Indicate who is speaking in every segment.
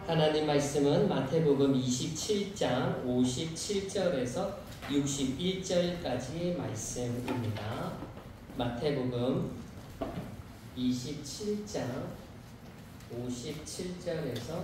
Speaker 1: 하나님 말씀은 마태복음 27장 57절에서 61절까지의 말씀입니다. 마태복음 27장 57절에서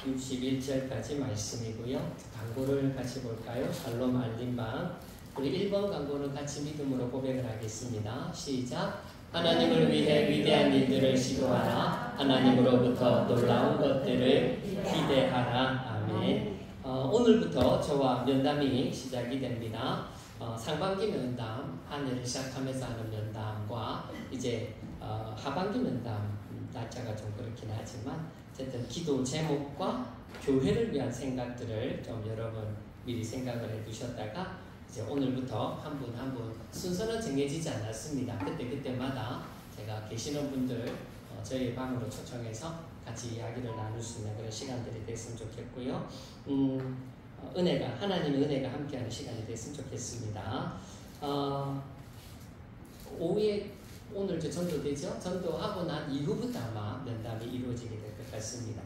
Speaker 1: 61절까지 말씀이고요. 광고를 같이 볼까요? 샬롬 알림방. 우리 1번 광고는 같이 믿음으로 고백을 하겠습니다. 시작. 하나님을 위해 위대한 일들을 시도하라. 하나님으로부터 놀라운 것들을 기대하라. 아멘. 오늘부터 저와 면담이 시작이 됩니다. 상반기 면담, 한 해를 시작하면서 하는 면담과 이제 하반기 면담, 날짜가 좀 그렇긴 하지만 어쨌든 기도 제목과 교회를 위한 생각들을 좀 여러분 미리 생각을 해두셨다가 이제 오늘부터 한 분 한 분 순서는 정해지지 않았습니다. 그때마다 제가 계시는 분들 저희 방으로 초청해서 같이 이야기를 나눌 수 있는 그런 시간들이 됐으면 좋겠고요. 하나님의 은혜가 함께하는 시간이 됐으면 좋겠습니다. 오후에 오늘 전도되죠? 전도하고 난 이후부터 아마 면담이 이루어지게 될 것 같습니다.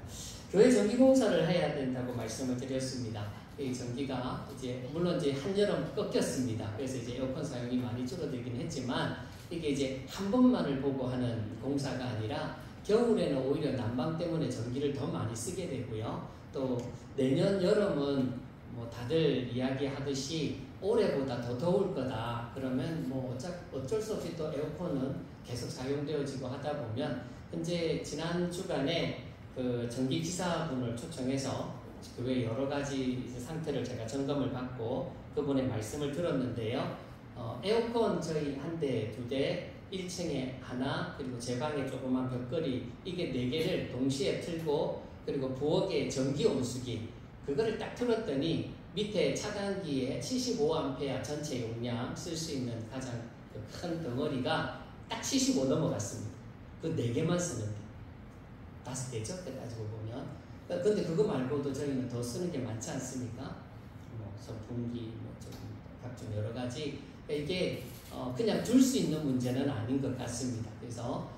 Speaker 1: 교회 전기공사를 해야 된다고 말씀을 드렸습니다. 이 전기가 물론 한여름 꺾였습니다. 그래서 이제 에어컨 사용이 많이 줄어들긴 했지만 이게 이제 한 번만을 보고 하는 공사가 아니라 겨울에는 오히려 난방 때문에 전기를 더 많이 쓰게 되고요. 또 내년 여름은 뭐 다들 이야기하듯이 올해보다 더 더울 거다. 그러면 뭐 어쩔 수 없이 또 에어컨은 계속 사용되어지고 하다 보면 현재 지난 주간에 그 전기기사분을 초청해서 교회 여러 가지 상태를 제가 점검을 받고 그분의 말씀을 들었는데요. 에어컨 저희 한 대, 두 대, 1층에 하나, 그리고 제 방에 조그만 벽걸이 이게 4개를 동시에 틀고 그리고 부엌에 전기 온수기 그거를 딱 틀었더니 밑에 차단기에 75A 전체 용량 쓸 수 있는 가장 큰 덩어리가 딱 75 넘어갔습니다. 그 4개만 쓰는데 5대죠? 그래가지고 보면 근데 그거 말고도 저희는 더 쓰는 게 많지 않습니까? 뭐 선풍기, 각종 여러 가지 이게 그냥 둘 수 있는 문제는 아닌 것 같습니다. 그래서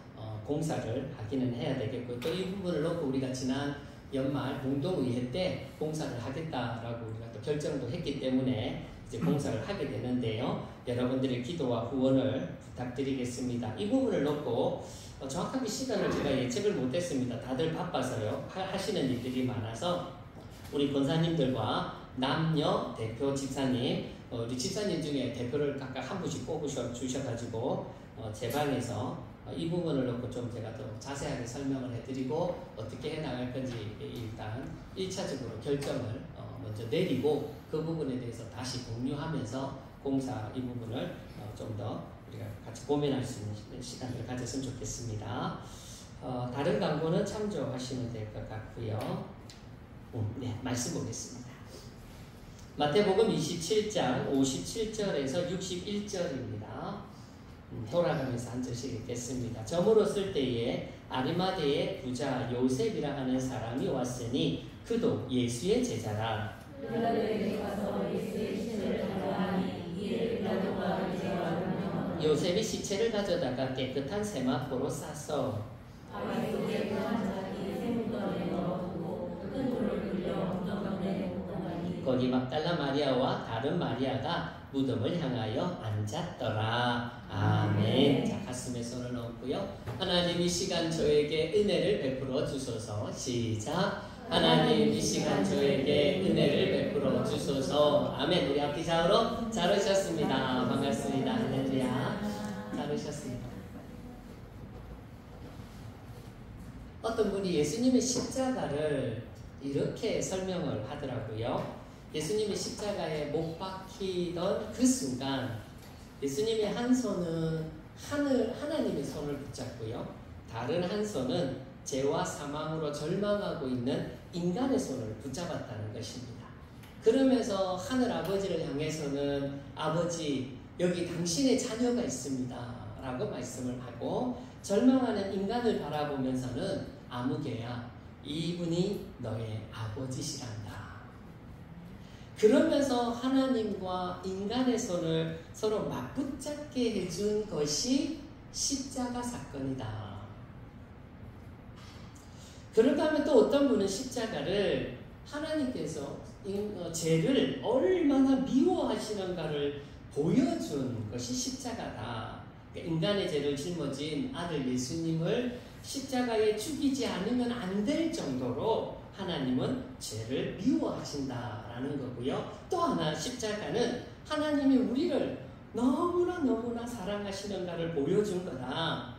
Speaker 1: 공사를 하기는 해야 되겠고 또 이 부분을 놓고 우리가 지난 연말 공동의회 때 공사를 하겠다라고 우리가 또 결정도 했기 때문에 이제 공사를 하게 되는데요. 여러분들의 기도와 후원을 부탁드리겠습니다. 이 부분을 놓고 정확하게 시간을 제가 예측을 못했습니다. 다들 바빠서요. 하시는 일들이 많아서 우리 권사님들과 남녀 대표 집사님, 우리 집사님 중에 대표를 각각 한 분씩 뽑으셔가지고 제 방에서 이 부분을 놓고 좀 제가 더 자세하게 설명을 해드리고 어떻게 해나갈 건지 일단 1차적으로 결정을 먼저 내리고 그 부분에 대해서 다시 공유하면서 공사 이 부분을 좀 더 우리가 같이 고민할 수 있는 시간을 가졌으면 좋겠습니다. 다른 광고는 참조하시면 될 것 같고요. 네, 말씀 보겠습니다. 마태복음 27장 57절에서 61절입니다. 돌아가면서 한 절씩 읽겠습니다. 점으로 쓸 때에 아리마대의 부자 요셉이라 하는 사람이 왔으니 그도 예수의 제자라. 요셉이 시체를 가져다가 깨끗한 세마포로 싸서 거기 막달라 마리아와 다른 마리아가 무덤을 향하여 앉았더라. 아멘. 자, 가슴에 손을 얹고요. 하나님 이 시간 저에게 은혜를 베풀어 주소서. 시작. 하나님 이 시간 저에게 은혜를 베풀어 주소서. 아멘. 우리 앞뒤 좌우로 잘 오셨습니다. 반갑습니다. 할렐루야. 잘 오셨습니다. 어떤 분이 예수님의 십자가를 이렇게 설명을 하더라고요. 예수님이 십자가에 못 박히던 그 순간 예수님의 한 손은 하나님의 손을 붙잡고요. 다른 한 손은 죄와 사망으로 절망하고 있는 인간의 손을 붙잡았다는 것입니다. 그러면서 하늘 아버지를 향해서는 아버지 여기 당신의 자녀가 있습니다 라고 말씀을 하고 절망하는 인간을 바라보면서는 아무개야 이분이 너의 아버지시란다. 그러면서 하나님과 인간의 손을 서로 맞붙잡게 해준 것이 십자가 사건이다. 그런가 하면 또 어떤 분은 십자가를 하나님께서 죄를 얼마나 미워하시는가를 보여준 것이 십자가다. 인간의 죄를 짊어진 아들 예수님을 십자가에 죽이지 않으면 안 될 정도로 하나님은 죄를 미워하신다라는 거고요. 또 하나 십자가는 하나님이 우리를 너무나 사랑하시는가를 보여준 거다.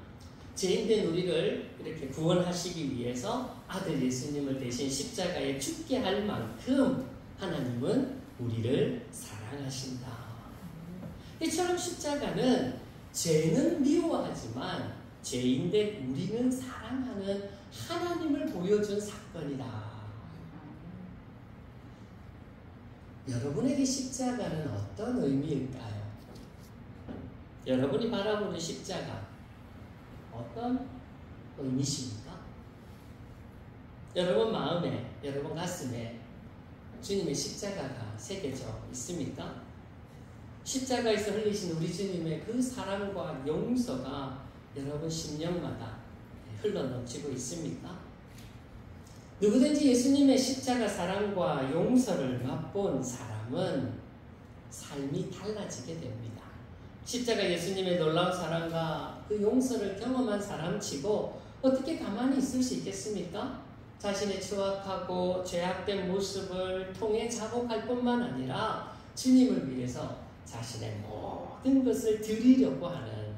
Speaker 1: 죄인된 우리를 이렇게 구원하시기 위해서 아들 예수님을 대신 십자가에 죽게 할 만큼 하나님은 우리를 사랑하신다. 이처럼 십자가는 죄는 미워하지만 죄인된 우리는 사랑하는 하나님을 보여준 사건이다. 여러분에게 십자가는 어떤 의미일까요? 여러분이 바라보는 십자가 어떤 의미십니까? 여러분 마음에, 여러분 가슴에 주님의 십자가가 새겨져 있습니까? 십자가에서 흘리신 우리 주님의 그 사랑과 용서가 여러분 심령마다 흘러넘치고 있습니까? 누구든지 예수님의 십자가 사랑과 용서를 맛본 사람은 삶이 달라지게 됩니다. 십자가 예수님의 놀라운 사랑과 그 용서를 경험한 사람치고 어떻게 가만히 있을 수 있겠습니까? 자신의 추악하고 죄악된 모습을 통해 자복할 뿐만 아니라 주님을 위해서 자신의 모든 것을 드리려고 하는,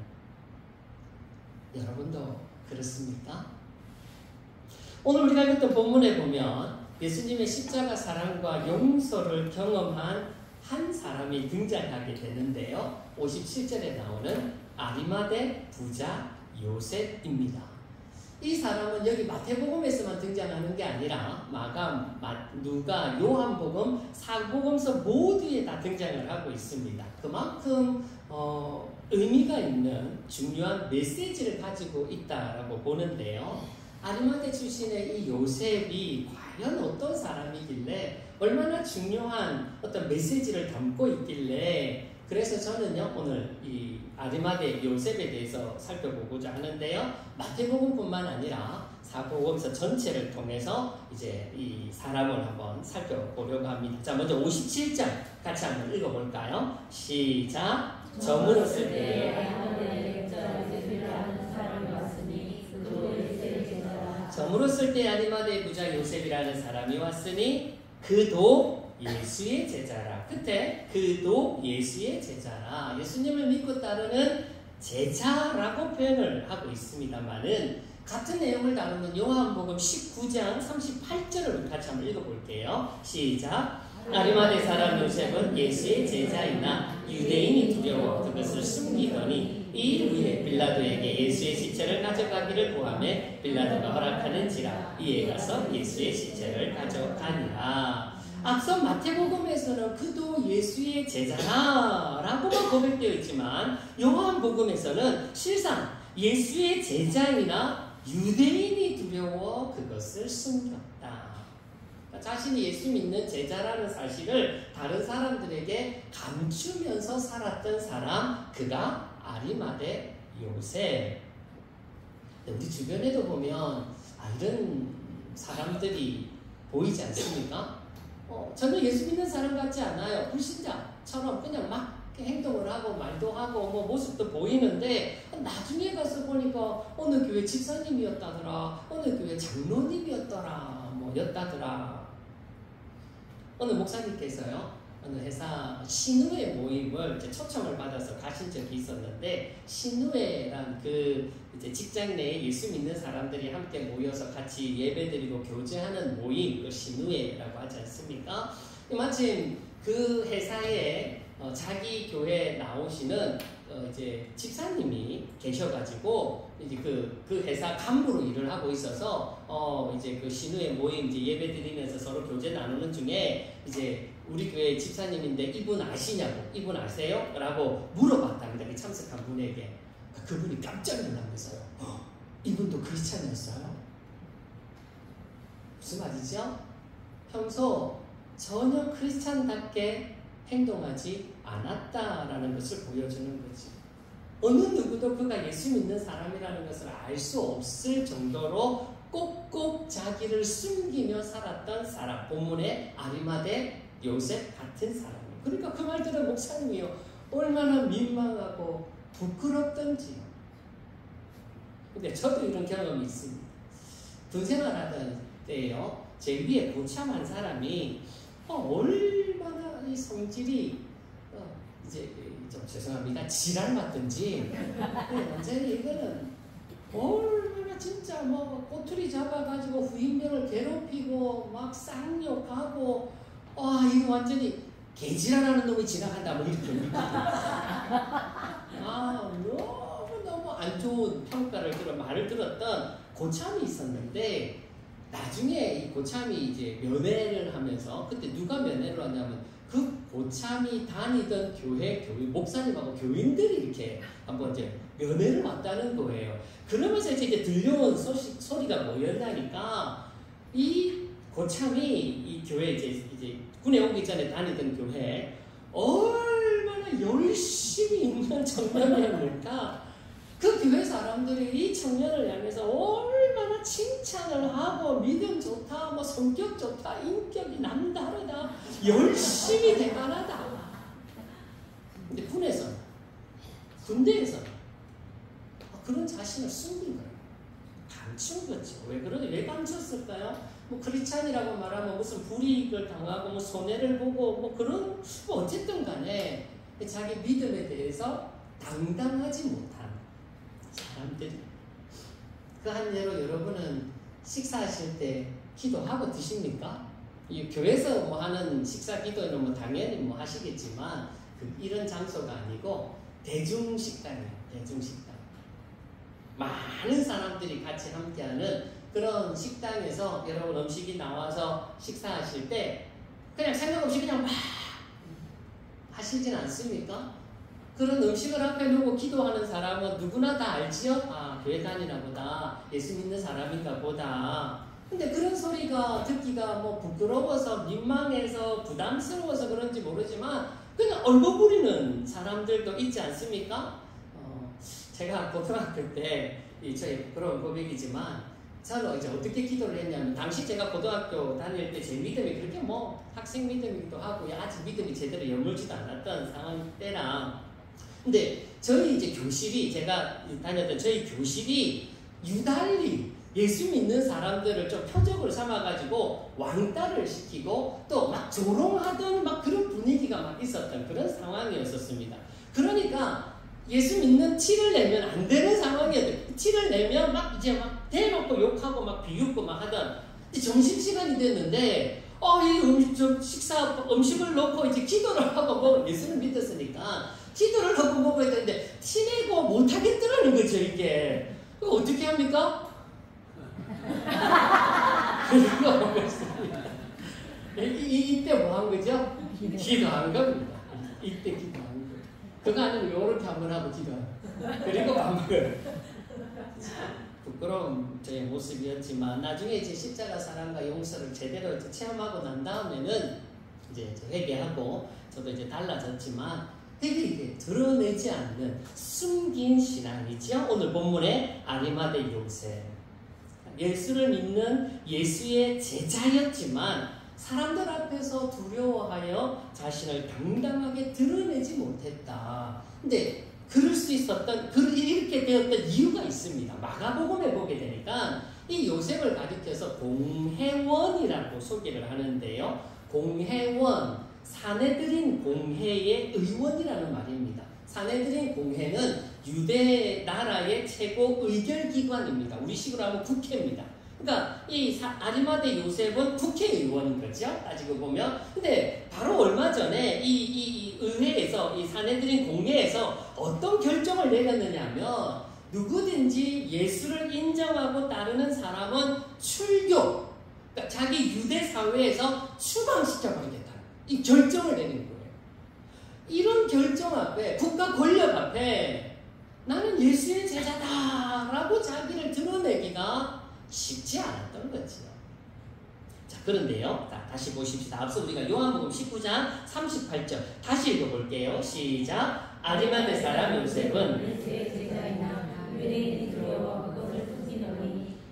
Speaker 1: 여러분도 그렇습니까? 오늘 우리가 읽었던 본문에 보면 예수님의 십자가 사랑과 용서를 경험한 한 사람이 등장하게 되는데요. 57절에 나오는 아리마대 부자 요셉입니다. 이 사람은 여기 마태복음에서만 등장하는 게 아니라 마감, 누가, 요한복음, 사복음서 모두에 다 등장을 하고 있습니다. 그만큼 의미가 있는 중요한 메시지를 가지고 있다라고 보는데요. 아리마대 출신의 이 요셉이 과연 어떤 사람이길래 얼마나 중요한 어떤 메시지를 담고 있길래, 그래서 저는요 오늘 이 아리마대 요셉에 대해서 살펴보고자 하는데요. 마태복음뿐만 아니라 사복음서 전체를 통해서 이제 이 사람을 한번 살펴보려고 합니다. 자, 먼저 57장 같이 한번 읽어볼까요? 시작. 저물었을 때 아리마대 부자 요셉이라는 사람이 왔으니 그도 예수의 제자라. 끝에 그도 예수의 제자라. 예수님을 믿고 따르는 제자라고 표현을 하고 있습니다만은 같은 내용을 다루는 요한복음 19장 38절을 같이 한번 읽어볼게요. 시작. 아리마대 사람 요셉은 예수의 제자이나 유대인이 두려워 그것을 숨기더니 이 일 후에 빌라도에게 예수의 시체를 가져가기를 구하매 빌라도가 허락하는지라 이에 가서 예수의 시체를 가져가니라. 앞선 마태복음에서는 그도 예수의 제자라 라고만 고백되어 있지만 요한복음에서는 실상 예수의 제자이나 유대인이 두려워 그것을 숨겼다. 자신이 예수 믿는 제자라는 사실을 다른 사람들에게 감추면서 살았던 사람, 그가 아리마대 요셉. 우리 주변에도 보면 이런 사람들이 보이지 않습니까? 전혀 예수 믿는 사람 같지 않아요. 불신자처럼 그냥 막 행동을 하고 말도 하고 뭐 모습도 보이는데 나중에 가서 보니까 어느 교회 집사님이었다더라, 어느 교회 장로님이었더라, 였다더라. 어느 목사님께서요, 어느 회사 신우회 모임을 초청을 받아서 가신 적이 있었는데, 신우회란 이제 직장 내에 예수 믿는 사람들이 함께 모여서 같이 예배드리고 교제하는 모임, 그 신우회라고 하지 않습니까? 마침 그 회사에 자기 교회에 나오시는 이제 집사님이 계셔가지고 이제 그 회사 간부로 일을 하고 있어서 이제 그 신우의 모임 이제 예배 드리면서 서로 교제 나누는 중에 이제 우리 교회 집사님인데 이분 아시냐고, 이분 아세요? 라고 물어봤답니다. 그 참석한 분에게. 그분이 깜짝 놀라면서요. 이분도 크리스찬이었어요? 무슨 말이죠? 평소 전혀 크리스찬답게 행동하지 않았다라는 것을 보여주는 거지. 어느 누구도 그가 예수 믿는 사람이라는 것을 알 수 없을 정도로 꼭꼭 자기를 숨기며 살았던 사람. 본문의 아리마대 요셉 같은 사람이에요. 그러니까 그 말 들은 목사님이요, 얼마나 민망하고 부끄럽던지요. 근데 저도 이런 경험이 있습니다. 군 생활하던 때요, 제 위에 고참한 사람이 얼마나 이 성질이 이제 좀 죄송합니다, 지랄 맞든지 완전히 이거는 얼마나 진짜 뭐 꼬투리 잡아가지고 후임병을 괴롭히고 막 쌍욕하고, 이거 완전히 개지랄하는 놈이 지나간다 뭐 이렇게 너무 안 좋은 평가를 말을 들었던 고참이 있었는데, 나중에 이 고참이 이제 면회를 하면서, 그때 누가 면회를 하냐면 그 고참이 다니던 교회 목사님하고 교인들이 이렇게 한번 이제 면회를 왔다는 거예요. 그러면서 이제 들려온 소리가 뭐였냐니까, 이 고참이 이 교회 이제 군에 오기 전에 다니던 교회 얼마나 열심히 있는 청년이었을까. 그 교회 사람들이 이 청년을 향해서 얼마나 칭찬을 하고, 믿음 좋다, 뭐 성격 좋다, 인격이 남다르다, 열심히 대단하다. 근데 군대에서는 그런 자신을 숨긴 거예요. 감춘 거죠. 왜 감췄을까요? 뭐 크리스찬이라고 말하면 무슨 불이익을 당하고 뭐 손해를 보고 뭐 그런, 뭐 어쨌든 간에 자기 믿음에 대해서 당당하지 못한 사람들이. 그 한 예로 여러분은 식사하실 때 기도하고 드십니까? 이 교회에서 뭐 하는 식사 기도는 뭐 당연히 뭐 하시겠지만 이런 장소가 아니고 대중식당이에요. 대중식당. 많은 사람들이 같이 함께하는 그런 식당에서 여러분 음식이 나와서 식사하실 때 그냥 생각 없이 그냥 막 하시진 않습니까? 그런 음식을 앞에 놓고 기도하는 사람은 누구나 다 알지요? 교회 다니나 보다, 예수 믿는 사람인가 보다. 근데 그런 소리가 듣기가 뭐 부끄러워서 민망해서 부담스러워서 그런지 모르지만 그냥 얼버무리는 사람들도 있지 않습니까? 제가 고등학교 때, 저희 부끄러운 고백이지만, 저는 이제 어떻게 기도를 했냐면, 당시 제가 고등학교 다닐 때 제 믿음이 그렇게 뭐 학생 믿음이기도 하고, 아직 믿음이 제대로 여물지도 않았던 상황 때랑, 근데 저희 이제 교실이, 제가 다녔던 저희 교실이 유달리 예수 믿는 사람들을 좀 표적으로 삼아가지고 왕따를 시키고 또 막 조롱하던 막 그런 분위기가 막 있었던 그런 상황이었었습니다. 그러니까 예수 믿는 티를 내면 안 되는 상황이었대. 티를 내면 막 이제 막 대놓고 욕하고 막 비웃고 막 하던. 점심시간이 됐는데, 이 음식을 놓고 이제 기도를 하고 뭐 예수를 믿었으니까 기도를 하고 먹어야 되는데 티내고 못하겠더라는 거죠, 이게. 그거 어떻게 합니까? 이때 뭐 한 거죠? 기도한 겁니다. 이때 기도한 거. 그거 아니면 요렇게 한번 하고 기도하고. 그리고 밥 먹어요. 부끄러운 저의 모습이었지만, 나중에 이제 십자가 사랑과 용서를 제대로 체험하고 난 다음에는 이제 회개하고, 저도 이제 달라졌지만, 되게 이게 드러내지 않는 숨긴 신앙이죠. 오늘 본문의 아리마대 요셉. 예수를 믿는 예수의 제자였지만 사람들 앞에서 두려워하여 자신을 당당하게 드러내지 못했다. 근데 그럴 수 있었던, 이렇게 되었던 이유가 있습니다. 마가복음에 보게 되니까 이 요셉을 가리켜서 공회원이라고 소개를 하는데요. 공회원, 사내들인 공회의 의원이라는 말입니다. 사내들인 공회는 유대 나라의 최고 의결기관입니다. 우리식으로 하면 국회입니다. 그러니까 이 아리마대 요셉은 국회의원인 거죠, 따지고 보면. 근데 바로 얼마 전에 이 의회에서, 이 사내들인 공회에서 어떤 결정을 내렸느냐 하면, 누구든지 예수를 인정하고 따르는 사람은 출교, 그러니까 자기 유대 사회에서 추방시켜버리겠다, 이 결정을 내린 거예요. 이런 결정 앞에, 국가 권력 앞에 나는 예수의 제자다라고 자기를 드러내기가 쉽지 않았던 거죠. 자, 그런데요. 다시 보십시다. 앞서 우리가 요한복음 19장 38절 다시 읽어볼게요. 시작. 아리마대 사람 요셉은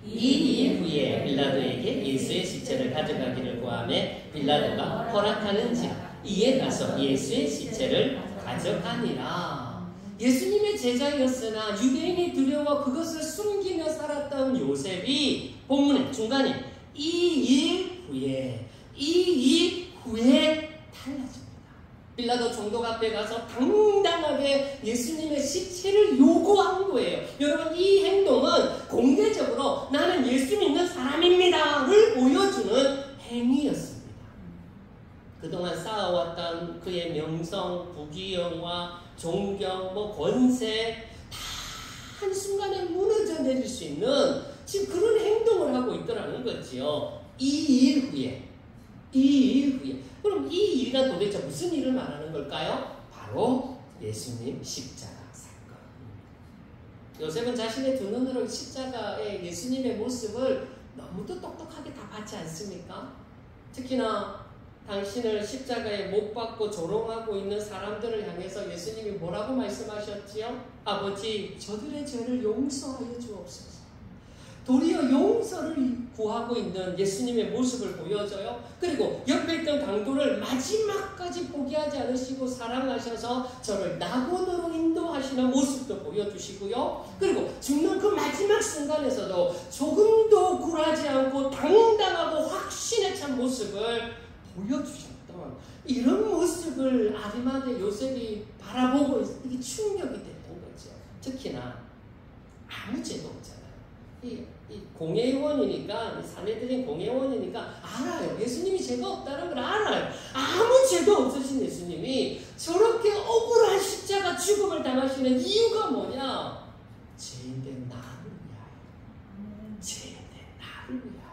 Speaker 1: 이 일 후에 빌라도에게 예수의 시체를 가져가기를 구하매 빌라도가 허락하는지라. 이에 가서 예수의 시체를 가져가니라. 예수님의 제자였으나 유대인이 두려워 그것을 숨기며 살았던 요셉이 본문의 중간에 이 일 후에 달라집니다. 빌라도 총독 앞에 가서 당당하게 예수님의 시체를 요구한 거예요. 여러분, 이 행동은 공개적으로 나는 예수 믿는 사람입니다를 보여주는 행위였습니다. 그동안 쌓아왔던 그의 명성, 부귀영화, 존경, 권세 다 한순간에 무너져 내릴 수 있는 지금 그런 행동을 하고 있더라는 거지요. 이 일 후에. 그럼 이 일이란 도대체 무슨 일을 말하는 걸까요? 바로 예수님 십자가 사건. 요셉은 자신의 두 눈으로 십자가의 예수님의 모습을 너무도 똑똑하게 다 봤지 않습니까? 특히나 당신을 십자가에 못 박고 조롱하고 있는 사람들을 향해서 예수님이 뭐라고 말씀하셨지요? 아버지, 저들의 죄를 용서하여 주옵소서. 도리어 용서를 구하고 있는 예수님의 모습을 보여줘요. 그리고 옆에 있던 강도를 마지막까지 포기하지 않으시고 사랑하셔서 저를 낙원으로 인도하시는 모습도 보여주시고요. 그리고 죽는 그 마지막 순간에서도 조금도 굴하지 않고 당당하고 확신에 찬 모습을 보여주셨던 이런 모습을 아리마대 요셉이 바라보고 이게 충격이 됐던 거죠. 특히나 아무 죄도 없잖아요. 이 공회원이니까, 사내들인 공회원이니까 알아요. 예수님이 죄가 없다는 걸 알아요. 아무 죄도 없으신 예수님이 저렇게 억울한 십자가 죽음을 당하시는 이유가 뭐냐? 죄인된 나를 위하여. 죄인된 나를 위하여.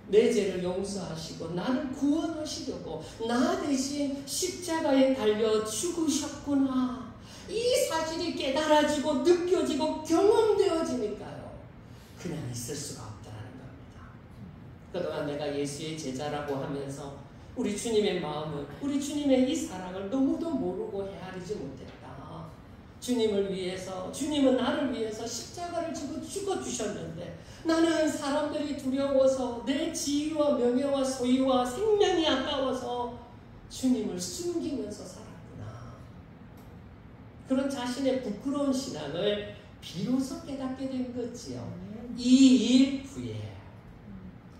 Speaker 1: 내 죄를 용서하시고 나를 구원하시려고 나 대신 십자가에 달려 죽으셨구나. 이 사실이 깨달아지고 느껴지고 경험되어지니까요. 그냥 있을 수가 없다는 겁니다. 그동안 내가 예수의 제자라고 하면서 우리 주님의 마음을, 우리 주님의 이 사랑을 너무도 모르고 헤아리지 못했다. 주님을 위해서, 주님은 나를 위해서 십자가를 지고 죽어주셨는데 나는 사람들이 두려워서 내 지위와 명예와 소유와 생명이 아까워서 주님을 숨기면서 살았구나. 그런 자신의 부끄러운 신앙을 비로소 깨닫게 된 거지요. 이 일 후에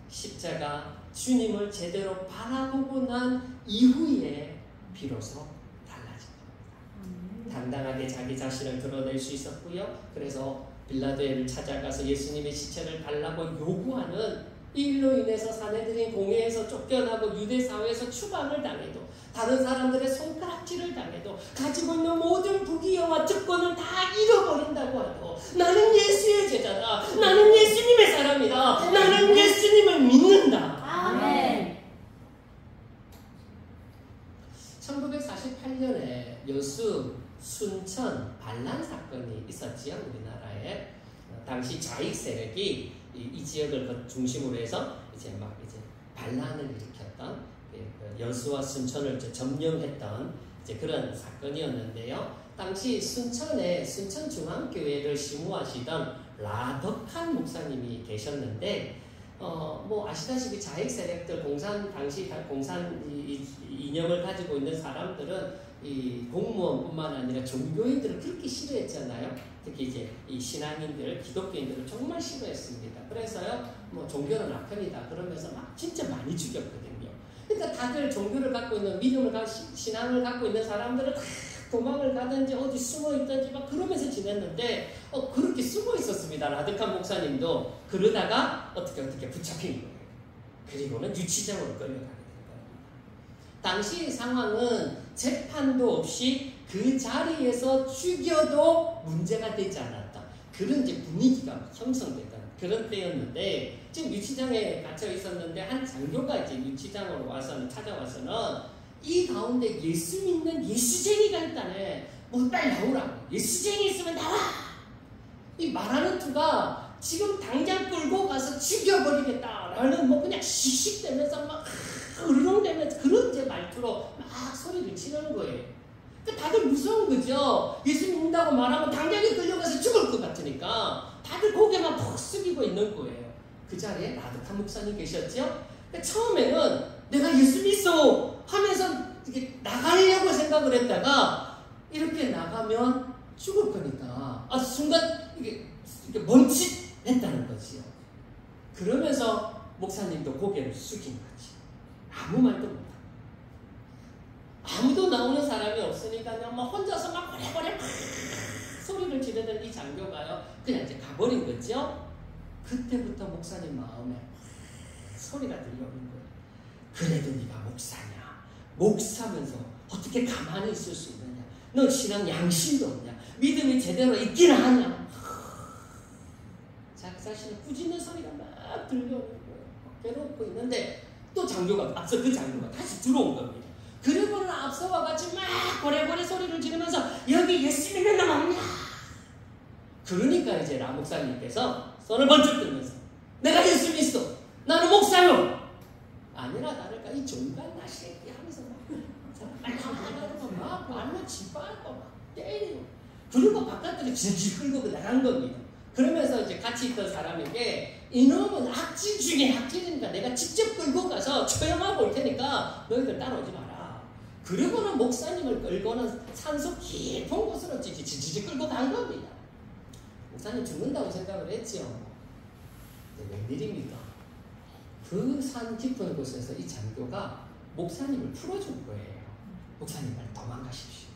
Speaker 1: 십자가 주님을 제대로 바라보고 난 이후에 비로소 달라진 겁니다. 당당하게 자기 자신을 드러낼 수 있었고요. 그래서 빌라도를 찾아가서 예수님의 시체를 달라고 요구하는 이 일로 인해서 사내들인 공회에서 쫓겨나고 유대 사회에서 추방을 당해도 다른 사람들의 손가락질을 당해도 가지고 있는 모든 부귀영화 특권을 다 잃어버린다고 해도 나는 예수의 제자다. 나는 예수님의 사람이다. 나는 예수님을 믿는다. 아멘. 1948년에 여수 순천 반란 사건이 있었지요. 우리나라에 당시 좌익 세력이 이 지역을 중심으로 해서 이제 반란을 일으켰던 여수와 순천을 점령했던 그런 사건이었는데요. 당시 순천에 순천중앙교회를 심우하시던 라덕한 목사님이 계셨는데, 아시다시피 좌익 세력들 당시 공산 이념을 가지고 있는 사람들은 이 공무원뿐만 아니라 종교인들을 그렇게 싫어했잖아요. 특히 이제 이 신앙인들, 기독교인들을 정말 싫어했습니다. 그래서요, 종교는 악편이다 그러면서 막 진짜 많이 죽였거든요. 그러니까 다들 종교를 갖고 있는 신앙을 갖고 있는 사람들은 도망을 가든지 어디 숨어 있든지 막 그러면서 지냈는데 그렇게 숨어 있었습니다. 라드칸 목사님도. 그러다가 어떻게 붙잡힌 거예요. 그리고는 유치장으로 끌려가게 된 겁니다. 당시 상황은 재판도 없이 그 자리에서 죽여도 문제가 되지 않았다. 그런 이제 분위기가 형성됐던 그런 때였는데, 지금 유치장에 갇혀 있었는데 한 장교가 이제 유치장으로 찾아와서는 이 가운데 예수 믿는 예수쟁이가 있다네. 빨리 나오라고. 예수쟁이 있으면 나와. 이 말하는 투가 지금 당장 끌고 가서 죽여버리겠다라는 그냥 씩씩대면서 막 으르렁대면서 그런 제 말투로 막 소리를 치는 거예요. 다들 무서운 거죠. 예수 믿는다고 말하면 당장에 끌려가서 죽을 것 같으니까 다들 고개만 푹 숙이고 있는 거예요. 그 자리에 라드칸 목사님 계셨죠? 처음에는 내가 예수 믿어 하면서 이렇게 나가려고 생각을 했다가 이렇게 나가면 죽을 거니까 순간 이게 멈칫했다는 거지요. 그러면서 목사님도 고개를 숙인 거지. 아무 말도 못하고. 아무도 나오는 사람이 없으니까요. 막 혼자서 막 고래고래 막 소리를 지르는 이 장교가요. 그냥 이제 가버린 거죠. 그때부터 목사님 마음에 소리가 들려오는 거예요. 그래도 네가 목사냐? 목사면서 어떻게 가만히 있을 수 있느냐? 너 신앙 양심도 없냐? 믿음이 제대로 있긴 하냐? 자기 자신을 꾸짖는 소리가 막 들려오는 거예요. 괴롭고 있는데 또 장교가 앞서 그 장교가 다시 들어온 겁니다. 그리고는 앞서와 같이 막 고래고래 소리를 지르면서 여기 예수 믿는 놈 없냐? 그러니까 이제 라 목사님께서 손을 번쩍 들면서 내가 예수 믿어. 나는 목사요. 아니라 다를까 이 종간 나시기 하면서 막 말로 짓밟고 막 때리고 그리고 바깥으로 질질 끌고 나간 겁니다. 그러면서 이제 같이 있던 사람에게 이놈은 악질 중에 악질이니까 내가 직접 끌고 가서 처형하고 올 테니까 너희들 따라오지 마라. 그리고는 목사님을 끌고는 산속 깊은 곳으로 지지지 끌고 간 겁니다. 목사님 죽는다고 생각을 했죠. 웬일입니까? 그 산 깊은 곳에서 이 장교가 목사님을 풀어준 거예요. 목사님 빨리 도망가십시오.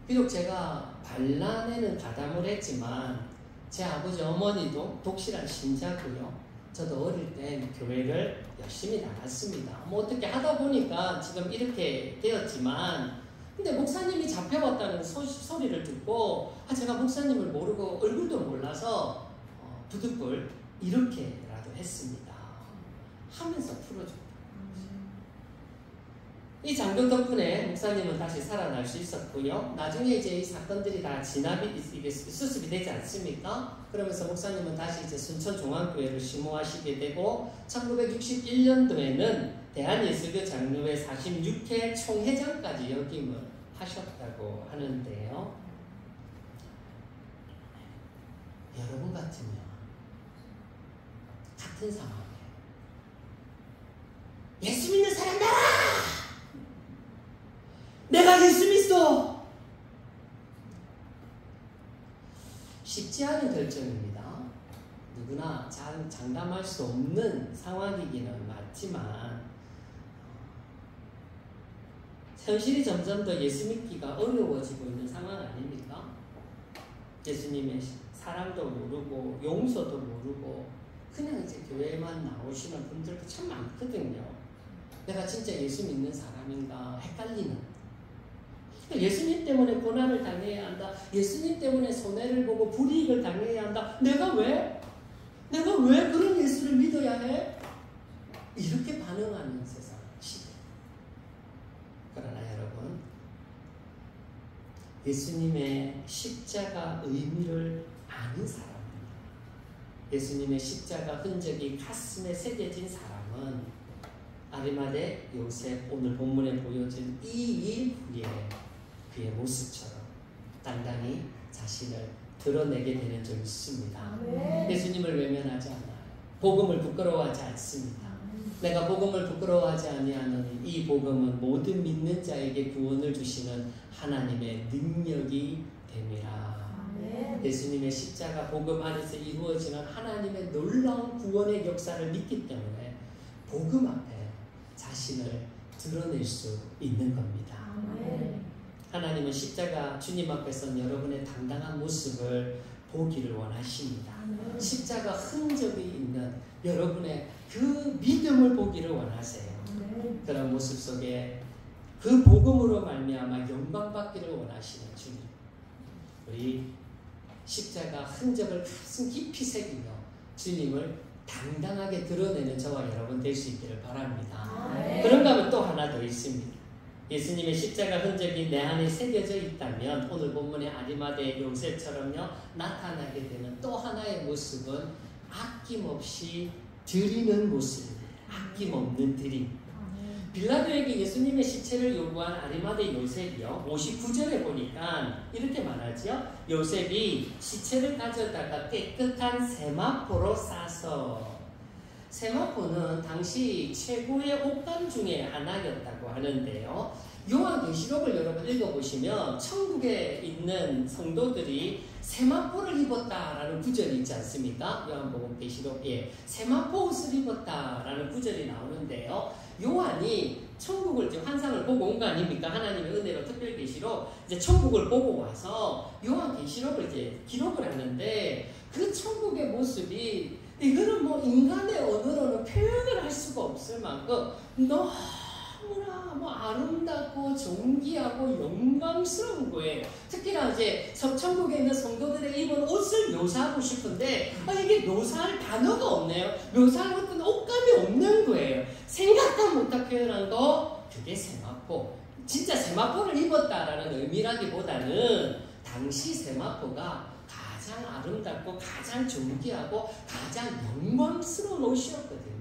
Speaker 1: 비록 제가 반란에는 가담을 했지만 제 아버지 어머니도 독실한 신자고요. 저도 어릴 땐 교회를 열심히 나갔습니다. 뭐 어떻게 하다 보니까 지금 이렇게 되었지만 근데 목사님이 잡혀왔다는 소리를 듣고 제가 목사님을 모르고 얼굴도 몰라서 부득불 이렇게라도 했습니다 하면서 풀어줍니다. 이 장교 덕분에 목사님은 다시 살아날 수 있었고요. 나중에 이제 이 사건들이 다 이게 수습이 되지 않습니까? 그러면서 목사님은 다시 이제 순천종합교회를 심호하시게 되고 1961년도에는 대한예수교 장로회 46회 총회장까지 역임을 하셨다고 하는데요. 여러분 같으면 같은 상황에 예수 믿는 사람 나와! 내가 예수 믿어! 쉽지 않은 결정입니다. 누구나 장담할 수 없는 상황이기는 맞지만 현실이 점점 더 예수 믿기가 어려워지고 있는 상황 아닙니까? 예수님의 사랑도 모르고 용서도 모르고 그냥 이제 교회만 나오시는 분들도 참 많거든요. 내가 진짜 예수 믿는 사람인가 헷갈리는. 예수님 때문에 고난을 당해야 한다. 예수님 때문에 손해를 보고 불이익을 당해야 한다. 내가 왜 그런 예수를 믿어야 해? 이렇게 반응하는 세상 시대. 그러나 여러분, 예수님의 십자가 의미를 아는 사람입니다. 예수님의 십자가 흔적이 가슴에 새겨진 사람은 아리마대 요셉 오늘 본문에 보여진 이 후에 그의 모습처럼 당당히 자신을 드러내게 되는 줄 믿습니다. 예수님을 외면하지 않아요. 복음을 부끄러워하지 않습니다. 내가 복음을 부끄러워하지 아니하노니 이 복음은 모든 믿는 자에게 구원을 주시는 하나님의 능력이 됨이라. 예수님의 십자가 복음 안에서 이루어지는 하나님의 놀라운 구원의 역사를 믿기 때문에 복음 앞에 자신을 드러낼 수 있는 겁니다. 하나님은 십자가 주님 앞에서 여러분의 당당한 모습을 보기를 원하십니다. 십자가 흔적이 있는 여러분의 그 믿음을 보기를 원하세요. 그런 모습 속에 그 복음으로 말미암아 영광받기를 원하시는 주님. 우리 십자가 흔적을 가슴 깊이 새기며 주님을 당당하게 드러내는 저와 여러분 될 수 있기를 바랍니다. 그런가 하면 또 하나 더 있습니다. 예수님의 십자가 흔적이 내 안에 새겨져 있다면 오늘 본문의 아리마대 요셉처럼요 나타나게 되는 또 하나의 모습은 아낌없이 드리는 모습입니다. 아낌없는 드림. 빌라도에게 예수님의 시체를 요구한 아리마대 요셉이요. 59절에 보니까 이렇게 말하죠. 요셉이 시체를 가져다가 깨끗한 세마포로 싸서, 세마포는 당시 최고의 옷감 중에 하나였다고 하는데요. 요한계시록을 여러분 읽어보시면 천국에 있는 성도들이 세마포를 입었다라는 구절이 있지 않습니까? 요한복음 계시록에 세마포 옷을 입었다라는 구절이 나오는데요. 요한이 천국을 이제 환상을 보고 온 거 아닙니까? 하나님의 은혜로 특별계시록 이제 천국을 보고 와서 요한계시록을 이제 기록을 하는데 그 천국의 모습이 이거는 뭐 인간의 언어로는 표현을 할 수가 없을 만큼 너무나 뭐 아름답고 존귀하고 영광스러운 거예요. 특히나 이제 천국에 있는 성도들의 입은 옷을 묘사하고 싶은데 이게 묘사할 단어가 없네요. 묘사할 어떤 옷감이 없는 거예요. 생각도 못한 표현한 거, 그게 세마포. 진짜 세마포를 입었다라는 의미라기보다는 당시 세마포가 가장 아름답고 가장 존귀하고 가장 영광스러운 옷이었거든요.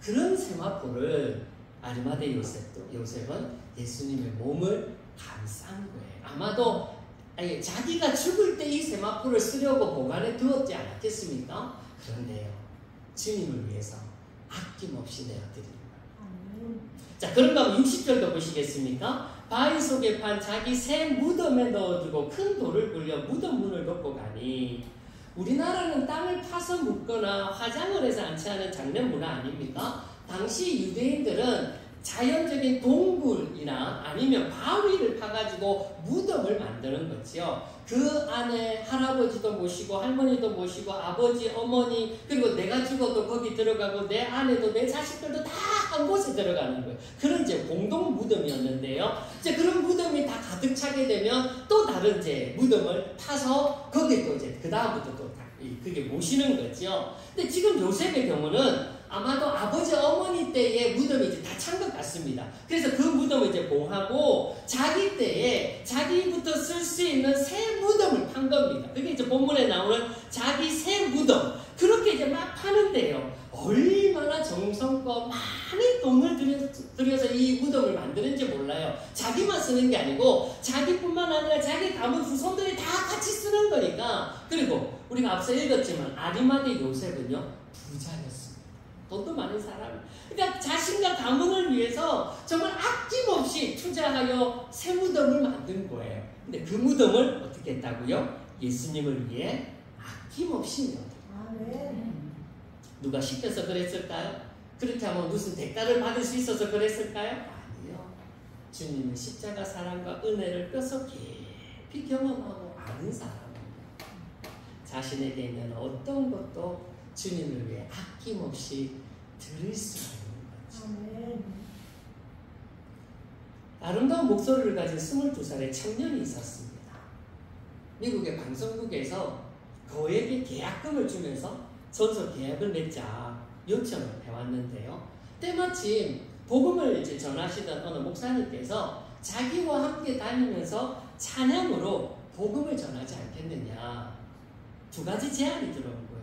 Speaker 1: 그런 세마포를 아리마대 요셉은 예수님의 몸을 감싼 거예요. 아마도 자기가 죽을 때 이 세마포를 쓰려고 보관해 두었지 않았겠습니까? 그런데요, 주님을 위해서 아낌없이 내어드립니다. 자, 그런가 하면 60절도 보시겠습니까? 바위 속에 판 자기 새 무덤에 넣어두고 큰 돌을 굴려 무덤 문을 덮고 가니, 우리나라는 땅을 파서 묻거나 화장을 해서 안치하는 장례 문화 아닙니까? 당시 유대인들은 자연적인 동굴이나 아니면 바위를 파가지고 무덤을 만드는 거지요. 그 안에 할아버지도 모시고 할머니도 모시고 아버지, 어머니, 그리고 내가 죽어도 거기 들어가고 내 아내도 내 자식들도 다 한 곳에 들어가는 거예요. 그런 이제 공동 무덤이었는데요. 이제 그런 무덤이 다 가득 차게 되면 또 다른 이제 무덤을 파서 거기에 또 이제 그 다음부터 또 그게 모시는 거죠. 근데 지금 요셉의 경우는 아마도 아버지, 어머니 때의 무덤이 이제 다 찬 것 같습니다. 그래서 그 무덤을 이제 봉하고 자기 때에 자기부터 쓸 수 있는 새 무덤을 판 겁니다. 그게 이제 본문에 나오는 자기 새 무덤. 그렇게 이제 막 파는데요. 얼마나 정성껏 많은 돈을 들여서 이 무덤을 만드는지 몰라요. 자기만 쓰는 게 아니고 자기뿐만 아니라 자기 가문 후손들이 다 같이 쓰는 거니까. 그리고 우리가 앞서 읽었지만 아리마대 요셉은요, 부자였습니다. 돈도 많은 사람. 그러니까 자신과 가문을 위해서 정말 아낌없이 투자하여 새 무덤을 만든 거예요. 근데 그 무덤을 어떻게 했다고요? 예수님을 위해 아낌없이 넣었어요. 누가 시켜서 그랬을까요? 그렇게 하면 무슨 대가를 받을 수 있어서 그랬을까요? 아니요. 주님은 십자가 사랑과 은혜를 뼈속 깊이 경험하고 아는 사람입니다. 자신에게 있는 어떤 것도 주님을 위해 아낌없이 드릴 수 있는 거죠. 아름다운 목소리를 가진 22살의 청년이 있었습니다. 미국의 방송국에서 그에게 계약금을 주면서 전서 계약을 맺자 요청을 해왔는데요. 때마침 복음을 이제 전하시던 어느 목사님께서 자기와 함께 다니면서 찬양으로 복음을 전하지 않겠느냐, 두 가지 제안이 들어온 거예요.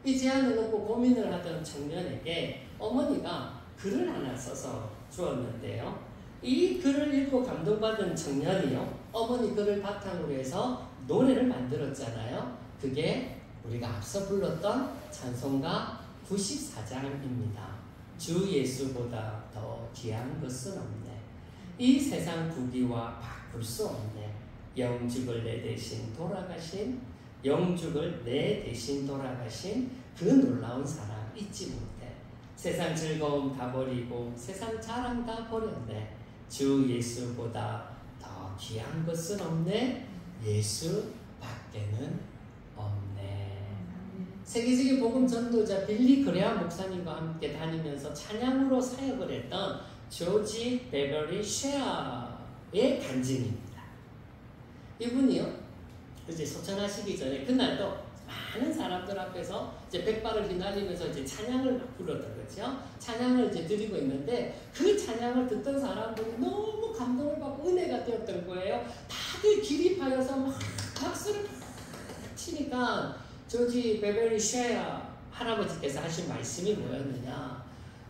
Speaker 1: 이 제안을 놓고 고민을 하던 청년에게 어머니가 글을 하나 써서 주었는데요. 이 글을 읽고 감동받은 청년이요, 어머니 글을 바탕으로 해서 노래를 만들었잖아요. 그게 우리가 앞서 불렀던 찬송가 94장입니다. 주 예수보다 더 귀한 것은 없네. 이 세상 부귀와 바꿀 수 없네. 영죽을 내 대신 돌아가신, 영죽을 내 대신 돌아가신 그 놀라운 사랑 잊지 못해. 세상 즐거움 다 버리고 세상 자랑 다 버렸네. 주 예수보다 더 귀한 것은 없네. 예수 밖에는 없네. 세계적인 복음 전도자 빌리 그레함 목사님과 함께 다니면서 찬양으로 사역을 했던 조지 베버리 쉐아의 간증입니다. 이분이요, 이제 소천하시기 전에 그날도 많은 사람들 앞에서 이제 백발을 휘날리면서 이제 찬양을 막 불렀던 거죠. 찬양을 이제 드리고 있는데 그 찬양을 듣던 사람들이 너무 감동을 받고 은혜가 되었던 거예요. 다들 기립하여서 막 박수를 치니까 조지 베버리 쉐아 할아버지께서 하신 말씀이 뭐였느냐,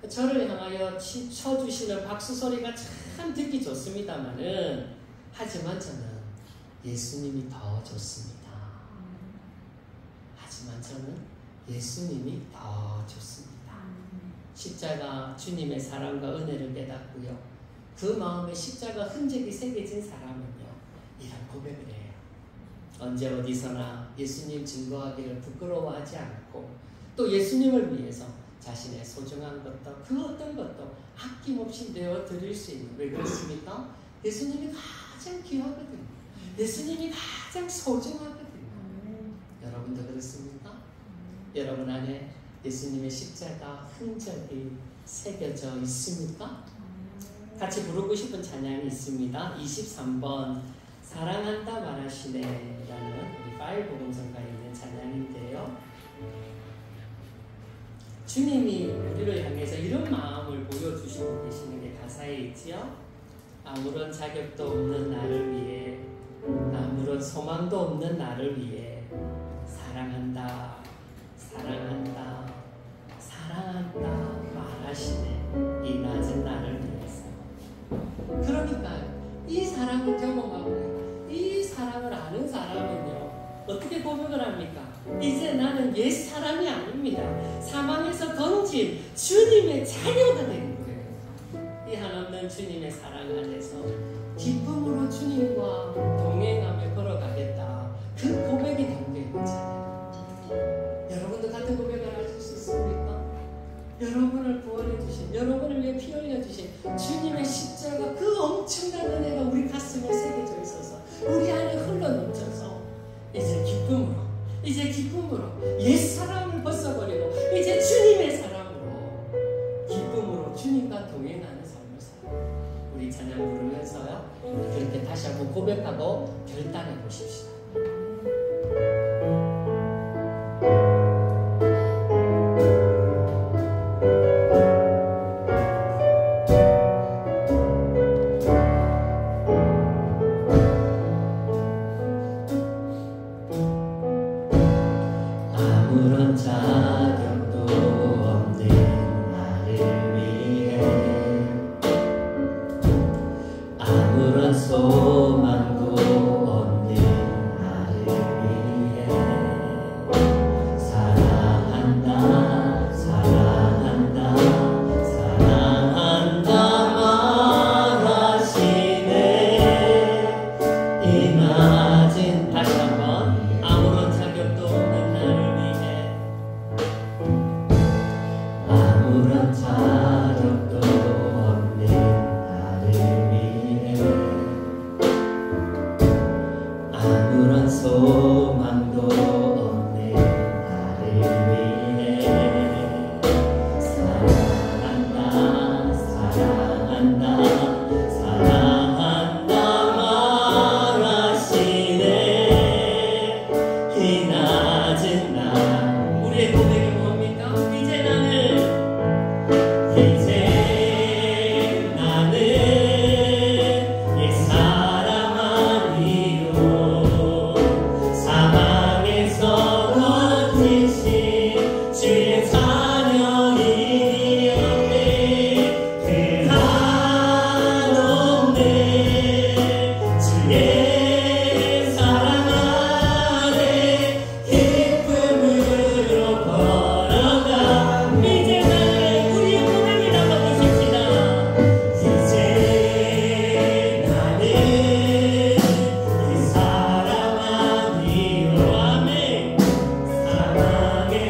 Speaker 1: 저를 향하여 쳐주시는 박수 소리가 참 듣기 좋습니다만은, 하지만 저는 예수님이 더 좋습니다. 하지만 저는 예수님이 더 좋습니다. 십자가 주님의 사랑과 은혜를 깨닫고요, 그 마음에 십자가 흔적이 새겨진 사람은요, 이런 고백을 해요. 언제 어디서나 예수님 증거하기를 부끄러워하지 않고, 또 예수님을 위해서 자신의 소중한 것도 그 어떤 것도 아낌없이 내어드릴 수 있는, 왜 그렇습니까? 예수님이 가장 귀하거든요. 예수님이 가장 소중하거든요. 여러분도 그렇습니까? 여러분 안에 예수님의 십자가 흔적이 새겨져 있습니까? 같이 부르고 싶은 찬양이 있습니다. 23번 사랑한다 말하시네 라는 우리 파일복음성가에 있는 찬양인데요, 주님이 우리를 향해서 이런 마음을 보여주시고 계시는 게 가사에 있지요. 아무런 자격도 없는 나를 위해, 아무런 소망도 없는 나를 위해 사랑한다, 사랑한다, 사랑한다 말하시네, 이 낮은 나를 위해서. 그러니까 이 사랑을 경험하고 이 사랑을 아는 사람은요, 어떻게 고백을 합니까? 이제 나는 옛 사람이 아닙니다. 사망에서 건진 주님의 자녀가 된 거예요. 이 한없는 주님의 사랑 안에서 기쁨으로 주님과 동행하며 걸어가겠다, 그 고백이 담겨있는 찬양. 여러분도 같은 고백을 하실 수 있습니까? 여러분을 구원해주신, 여러분을 위해 피 흘려주신 주님의 십자가, 그 엄청난 은혜가 우리 가슴에 새겨져 있어서 우리 안에 흘러넘쳐서 이제 기쁨으로 옛사람을 벗어버리고 이제 주님의 사랑으로 기쁨으로 주님과 동행하는 삶을 살아요. 우리 찬양 부르면서요, 그렇게 다시 한번 고백하고 결단해 보십시오.
Speaker 2: 아무런 자격도 없는 나를 위해, 아무런 소망도 없는 나를 위해 사랑한다, 사랑한다, 사랑한다 말하시네. 이 낮은, 다시 한번, 아무런 자격도 없는 나를 위해, 아무런 자격도 없는 나를 위해, 아무런 소망도 없는 나를 위해 사랑한다, 사랑한다, 사랑한다 말하시네. 이 낮은 날,
Speaker 1: 우리의 고백이 뭡니까? 이제
Speaker 2: 나는 옛사람 아니요, 사망에서 건지신 주의 자녀이었네. 그 한없는 주의 사랑 안에 기쁨으로 걸어가. 이제 나는 우리의 고백을 담아보십시다. 이제 나는 이 사람 아니요, 아멘. 사랑에서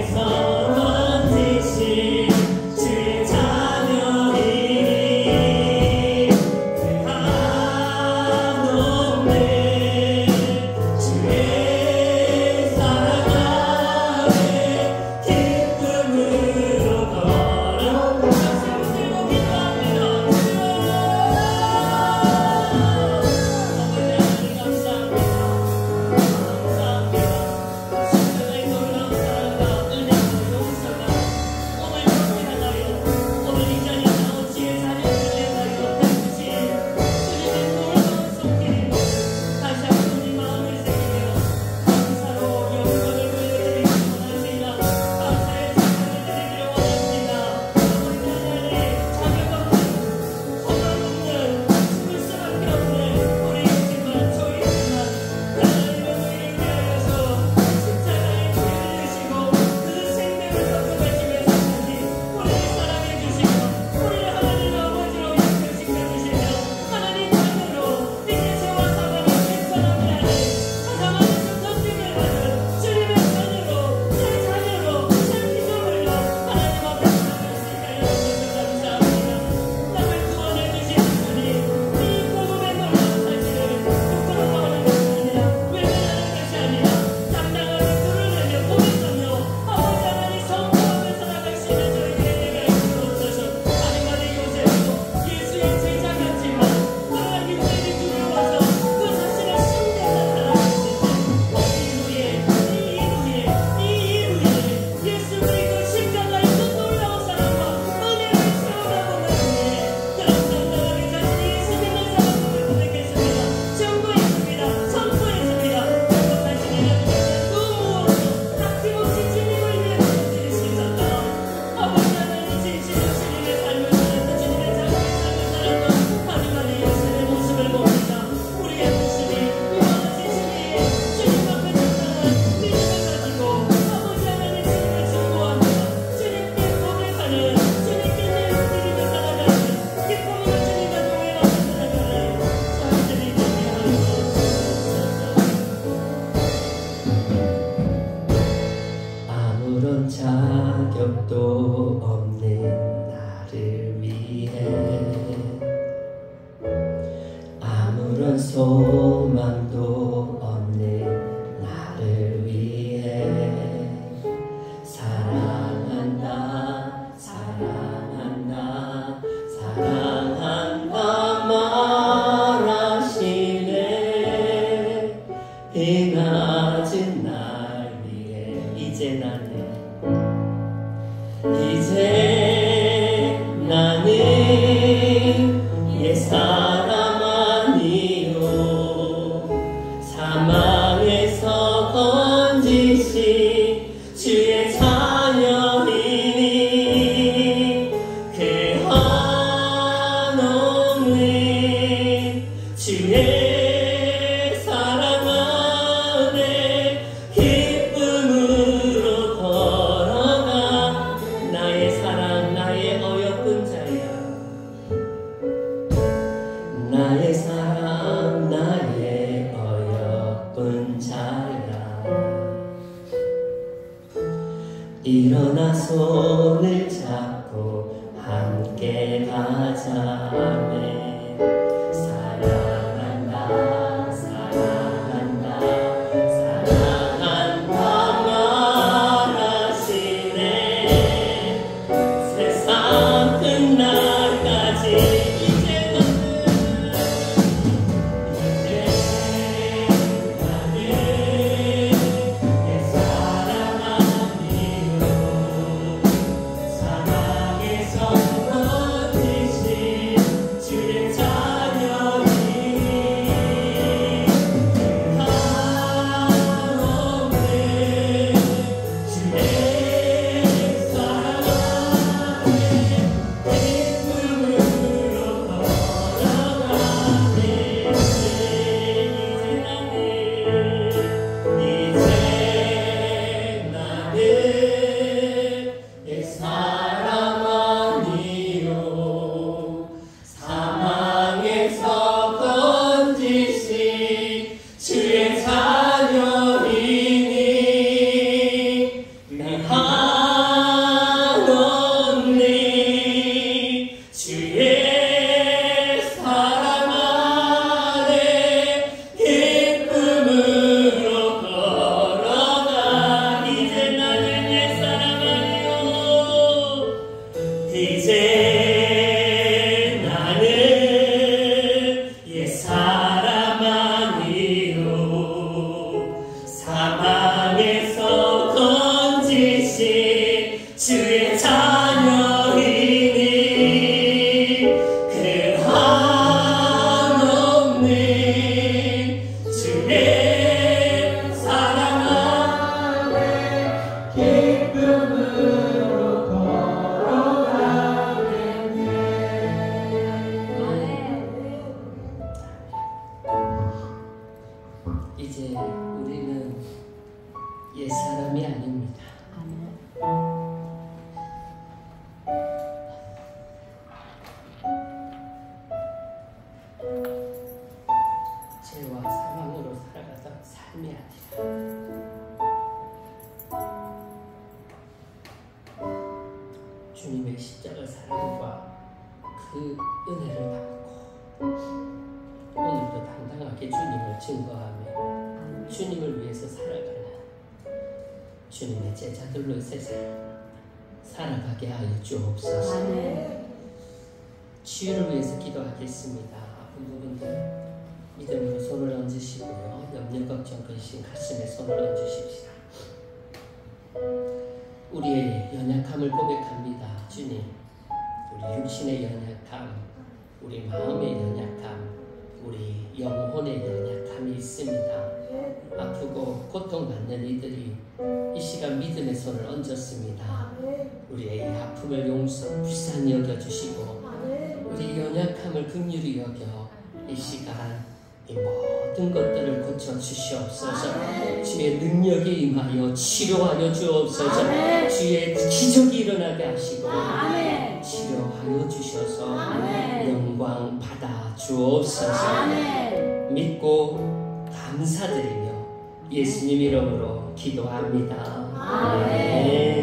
Speaker 1: 아무런 자격도 없는 나를 위해 아무런 소망도 없는 나를 위해 사랑한다 사랑한다 사랑한다 말하시네. 이 낮은 날 위해 이제 나는 옛사람 아니요 사망에서 건지신 주의 자녀이니 그 한없는 주의 사랑 안에 기쁨으로 걸어가. 나의 사랑 나의 어여쁜 자야 나의 사랑 나의 어여쁜 자야. 일어나 손을 잡고 함께 가자매. 사랑한다 사랑한다 사랑한다 말하시네. 세상 끝날까지 이제 나는 옛사람 아니요 사랑에서 건지신 주의 자녀이니 한없는 주의 사랑 안에 기쁨으로 걸어가네. 이제 나는 옛사람 아니요 사망에서 건지신 주의 자녀이니 내 한없는 주의 사랑 안에 기쁨으로 걸어가. 이제 나는 옛사람 아니요 이제 나는 옛사람 아니요 사망에서 건지신 주의 자녀이니 그 한없는 주의 사랑 안에 기쁨으로 걸어가겠네. 이제 우리는 옛사람이 아닙니다. 죄와 사망으로 살아가던 삶이 아니라 주님의 십자가 사랑과 그 은혜를 받고 오늘도 당당하게 주님을 증거하며 주님을 위해서 살아가는 주님의 제자들로 세상 살아가게 하여 주옵소서. 치유를 위해서 기도하겠습니다. 아픈 부분들 믿음으로 손을 얹으시고요. 염려, 걱정, 근심 가슴에 손을 얹으십시다. 우리의 연약함을 고백합니다. 주님, 우리 육신의 연약함, 우리 마음의 연약함, 우리 영혼의 연약함이 있습니다. 아프고 고통받는 이들이 이 시간 믿음의 손을 얹었습니다. 우리의 이 아픔을 용서 불쌍히 여겨주시고 우리 연약함을 긍휼히 여겨 이 시간 이 모든 것들을 고쳐주시옵소서. 주의 능력이 임하여 치료하여 주옵소서. 주의 기적이 일어나게 하시고 치료하여 주셔서 영광 받아 주옵소서. 믿고 감사드리며 예수님 이름으로 기도합니다. 아멘.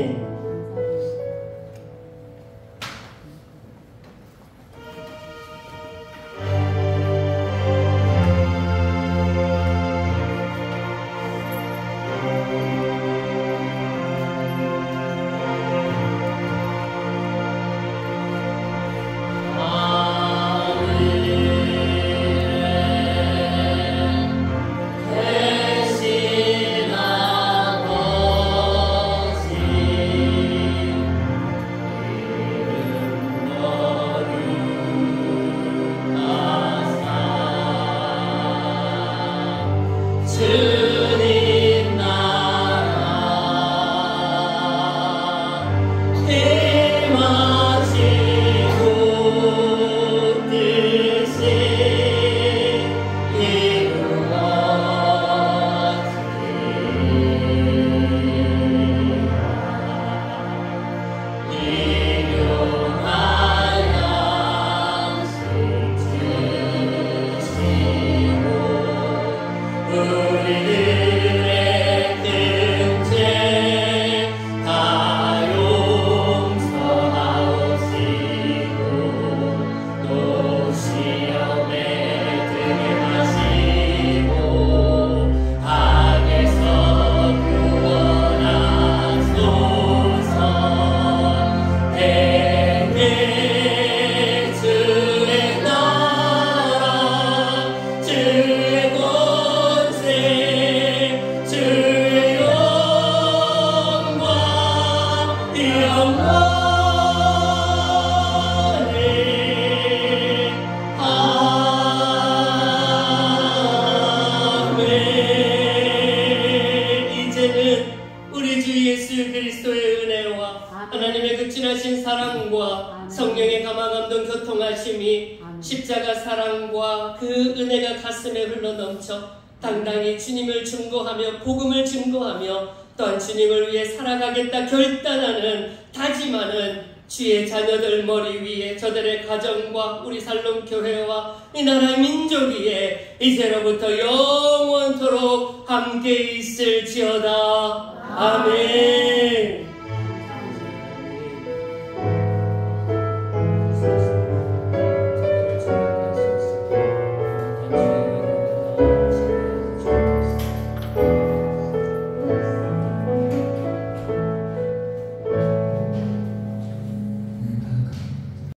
Speaker 1: 그리스도의 은혜와 하나님의 그 진하신 사랑과 성령의 감화감동 교통하심이 십자가 사랑과 그 은혜가 가슴에 흘러넘쳐 당당히 주님을 증거하며 복음을 증거하며 또한 주님을 위해 살아가겠다 결단하는 다짐하는 주의 자녀들 머리 위에 저들의 가정과 우리 살롬 교회와 이 나라의 민족 위에 이제로부터 영원토록 함께 있을지어다. 아멘.